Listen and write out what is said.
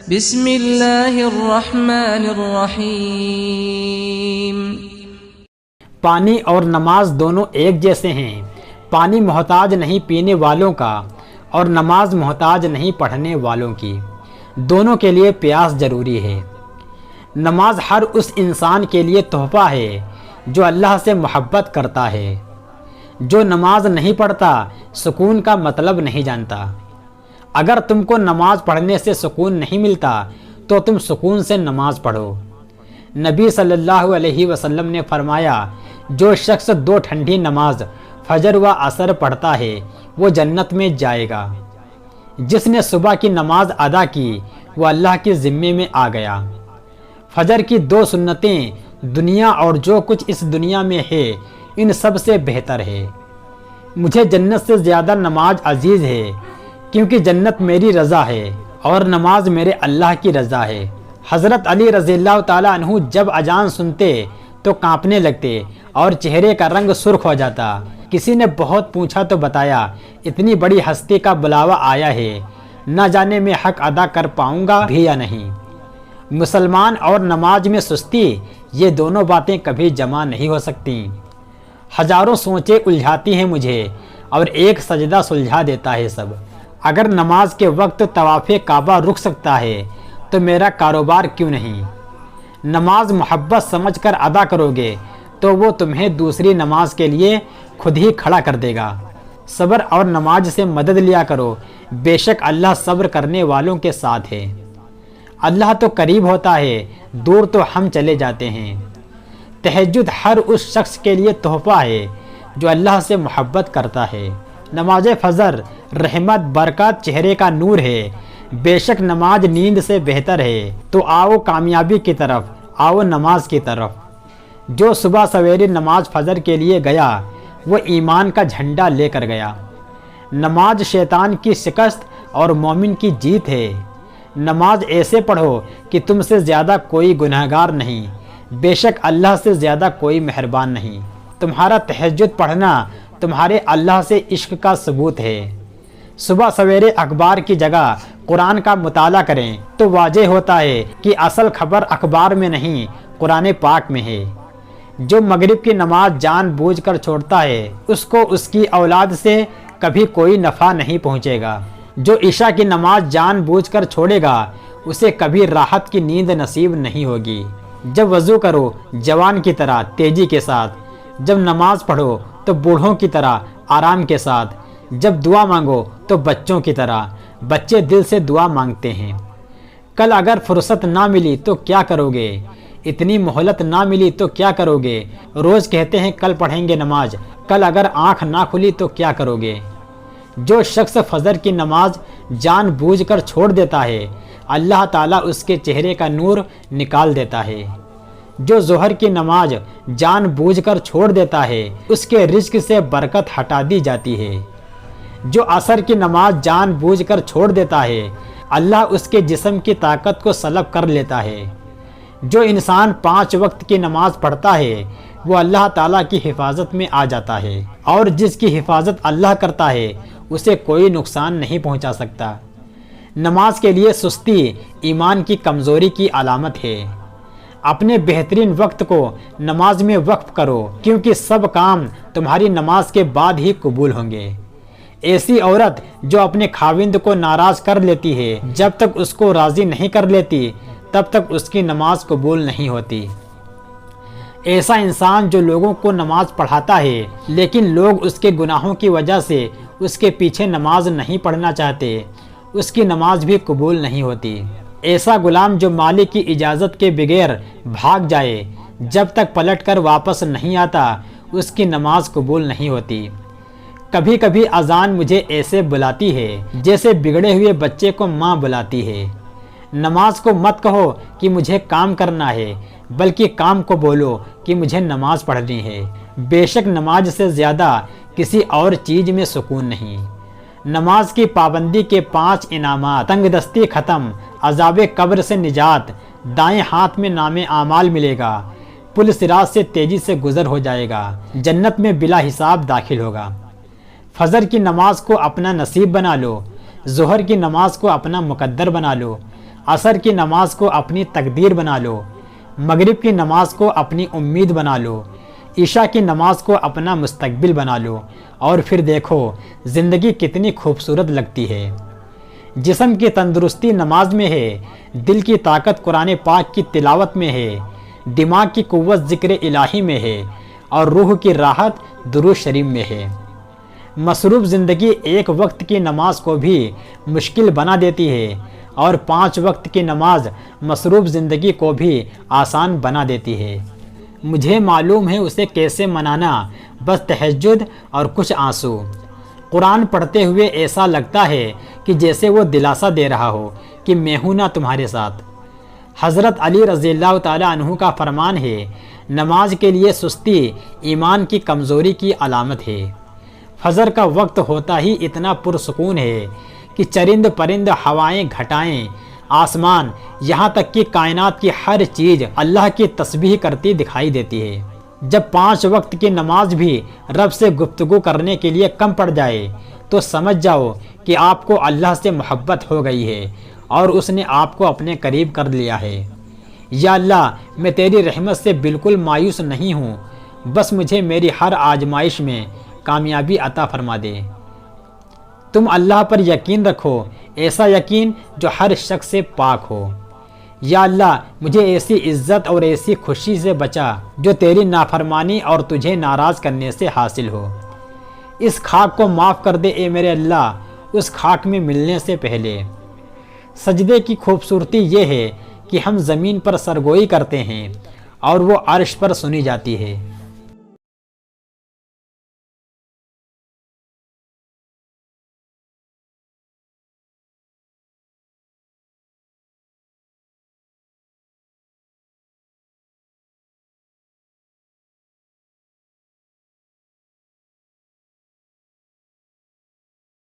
بسم اللہ الرحمن الرحیم۔ پانی اور نماز دونوں ایک جیسے ہیں۔ پانی محتاج نہیں پینے والوں کا اور نماز محتاج نہیں پڑھنے والوں کی، دونوں کے لیے پیاس ضروری ہے۔ نماز ہر اس انسان کے لیے تحفہ ہے جو اللہ سے محبت کرتا ہے۔ جو نماز نہیں پڑھتا سکون کا مطلب نہیں جانتا۔ اگر تم کو نماز پڑھنے سے سکون نہیں ملتا تو تم سکون سے نماز پڑھو۔ نبی صلی اللہ علیہ وسلم نے فرمایا، جو شخص 2 ٹھنڈی نماز فجر و عصر پڑھتا ہے وہ جنت میں جائے گا۔ جس نے صبح کی نماز ادا کی وہ اللہ کے ذمے میں آ گیا۔ فجر کی 2 سنتیں دنیا اور جو کچھ اس دنیا میں ہے ان سب سے بہتر ہے۔ مجھے جنت سے زیادہ نماز عزیز ہے کیونکہ جنت میری رضا ہے اور نماز میرے اللہ کی رضا ہے۔ حضرت علی رضی اللہ تعالیٰ عنہ جب اذان سنتے تو کانپنے لگتے اور چہرے کا رنگ سرخ ہو جاتا۔ کسی نے بہت پوچھا تو بتایا، اتنی بڑی ہستی کا بلاوا آیا ہے، نہ جانے میں حق ادا کر پاؤں گا بھی یا نہیں۔ مسلمان اور نماز میں سستی، یہ دونوں باتیں کبھی جمع نہیں ہو سکتی۔ ہزاروں سوچیں الجھاتی ہیں مجھے اور ایک سجدہ سلجھا دیتا ہے سب۔ اگر نماز کے وقت طواف کعبہ رک سکتا ہے تو میرا کاروبار کیوں نہیں؟ نماز محبت سمجھ کر ادا کرو گے تو وہ تمہیں دوسری نماز کے لیے خود ہی کھڑا کر دے گا۔ صبر اور نماز سے مدد لیا کرو، بے شک اللہ صبر کرنے والوں کے ساتھ ہے۔ اللہ تو قریب ہوتا ہے، دور تو ہم چلے جاتے ہیں۔ تہجد ہر اس شخص کے لیے تحفہ ہے جو اللہ سے محبت کرتا ہے۔ نماز فجر رحمت برکات چہرے کا نور ہے، بے شک نماز نیند سے بہتر ہے۔ تو آؤ کامیابی کی طرف، آؤ نماز کی طرف۔ جو صبح سویرے نماز فجر کے لیے گیا وہ ایمان کا جھنڈا لے کر گیا۔ نماز شیطان کی شکست اور مومن کی جیت ہے۔ نماز ایسے پڑھو کہ تم سے زیادہ کوئی گنہگار نہیں، بے شک اللہ سے زیادہ کوئی مہربان نہیں۔ تمہارا تہجد پڑھنا تمہارے اللہ سے عشق کا ثبوت ہے۔ صبح سویرے اخبار کی جگہ قرآن کا مطالعہ کریں تو واضح ہوتا ہے کہ اصل خبر اخبار میں نہیں قرآن پاک میں ہے۔ جو مغرب کی نماز جان بوجھ کر چھوڑتا ہے اس کو اس کی اولاد سے کبھی کوئی نفع نہیں پہنچے گا۔ جو عشاء کی نماز جان بوجھ کر چھوڑے گا اسے کبھی راحت کی نیند نصیب نہیں ہوگی۔ جب وضو کرو جوان کی طرح تیزی کے ساتھ، جب نماز پڑھو تو بوڑھوں کی طرح آرام کے ساتھ، جب دعا مانگو تو بچوں کی طرح، بچے دل سے دعا مانگتے ہیں۔ کل اگر فرصت نہ ملی تو کیا کرو گے؟ اتنی مہلت نہ ملی تو کیا کرو گے؟ روز کہتے ہیں کل پڑھیں گے نماز، کل اگر آنکھ نہ کھلی تو کیا کرو گے؟ جو شخص فجر کی نماز جان بوجھ کر چھوڑ دیتا ہے اللہ تعالیٰ اس کے چہرے کا نور نکال دیتا ہے۔ جو ظہر کی نماز جان بوجھ کر چھوڑ دیتا ہے اس کے رزق سے برکت ہٹا دی جاتی ہے۔ جو عصر کی نماز جان بوجھ کر چھوڑ دیتا ہے اللہ اس کے جسم کی طاقت کو سلب کر لیتا ہے۔ جو انسان 5 وقت کی نماز پڑھتا ہے وہ اللہ تعالیٰ کی حفاظت میں آ جاتا ہے، اور جس کی حفاظت اللہ کرتا ہے اسے کوئی نقصان نہیں پہنچا سکتا۔ نماز کے لیے سستی ایمان کی کمزوری کی علامت ہے۔ اپنے بہترین وقت کو نماز میں وقف کرو کیونکہ سب کام تمہاری نماز کے بعد ہی قبول ہوں گے۔ ایسی عورت جو اپنے خاوند کو ناراض کر لیتی ہے جب تک اس کو راضی نہیں کر لیتی تب تک اس کی نماز قبول نہیں ہوتی۔ ایسا انسان جو لوگوں کو نماز پڑھاتا ہے لیکن لوگ اس کے گناہوں کی وجہ سے اس کے پیچھے نماز نہیں پڑھنا چاہتے، اس کی نماز بھی قبول نہیں ہوتی۔ ایسا غلام جو مالک کی اجازت کے بغیر بھاگ جائے جب تک پلٹ کر واپس نہیں آتا اس کی نماز قبول نہیں ہوتی۔ کبھی کبھی اذان مجھے ایسے بلاتی ہے جیسے بگڑے ہوئے بچے کو ماں بلاتی ہے۔ نماز کو مت کہو کہ مجھے کام کرنا ہے، بلکہ کام کو بولو کہ مجھے نماز پڑھنی ہے۔ بے شک نماز سے زیادہ کسی اور چیز میں سکون نہیں۔ نماز کی پابندی کے 5 انعامات: تنگ دستی ختم، عذاب قبر سے نجات، دائیں ہاتھ میں نام اعمال ملے گا، پل صراط سے تیزی سے گزر ہو جائے گا، جنت میں بلا حساب داخل ہوگا۔ فجر کی نماز کو اپنا نصیب بنا لو، ظہر کی نماز کو اپنا مقدر بنا لو، عصر کی نماز کو اپنی تقدیر بنا لو، مغرب کی نماز کو اپنی امید بنا لو، عشاء کی نماز کو اپنا مستقبل بنا لو، اور پھر دیکھو زندگی کتنی خوبصورت لگتی ہے۔ جسم کی تندرستی نماز میں ہے، دل کی طاقت قرآن پاک کی تلاوت میں ہے، دماغ کی قوت ذکر الہی میں ہے، اور روح کی راحت درود شریف میں ہے۔ مصروف زندگی ایک وقت کی نماز کو بھی مشکل بنا دیتی ہے، اور 5 وقت کی نماز مصروف زندگی کو بھی آسان بنا دیتی ہے۔ مجھے معلوم ہے اسے کیسے منانا، بس تہجد اور کچھ آنسو۔ قرآن پڑھتے ہوئے ایسا لگتا ہے کہ جیسے وہ دلاسا دے رہا ہو کہ میں ہوں نا تمہارے ساتھ۔ حضرت علی رضی اللہ تعالیٰ عنہ کا فرمان ہے، نماز کے لیے سستی ایمان کی کمزوری کی علامت ہے۔ فجر کا وقت ہوتا ہی اتنا پرسکون ہے کہ چرند پرند، ہوائیں، گھٹائیں، آسمان، یہاں تک کہ کائنات کی ہر چیز اللہ کی تسبیح کرتی دکھائی دیتی ہے۔ جب 5 وقت کی نماز بھی رب سے گفتگو کرنے کے لیے کم پڑ جائے تو سمجھ جاؤ کہ آپ کو اللہ سے محبت ہو گئی ہے اور اس نے آپ کو اپنے قریب کر لیا ہے۔ یا اللہ، میں تیری رحمت سے بالکل مایوس نہیں ہوں، بس مجھے میری ہر آزمائش میں کامیابی عطا فرما دے۔ تم اللہ پر یقین رکھو، ایسا یقین جو ہر شخص سے پاک ہو۔ یا اللہ، مجھے ایسی عزت اور ایسی خوشی سے بچا جو تیری نافرمانی اور تجھے ناراض کرنے سے حاصل ہو۔ اس خاک کو معاف کر دے اے میرے اللہ، اس خاک میں ملنے سے پہلے۔ سجدے کی خوبصورتی یہ ہے کہ ہم زمین پر سرگوئی کرتے ہیں اور وہ عرش پر سنی جاتی ہے۔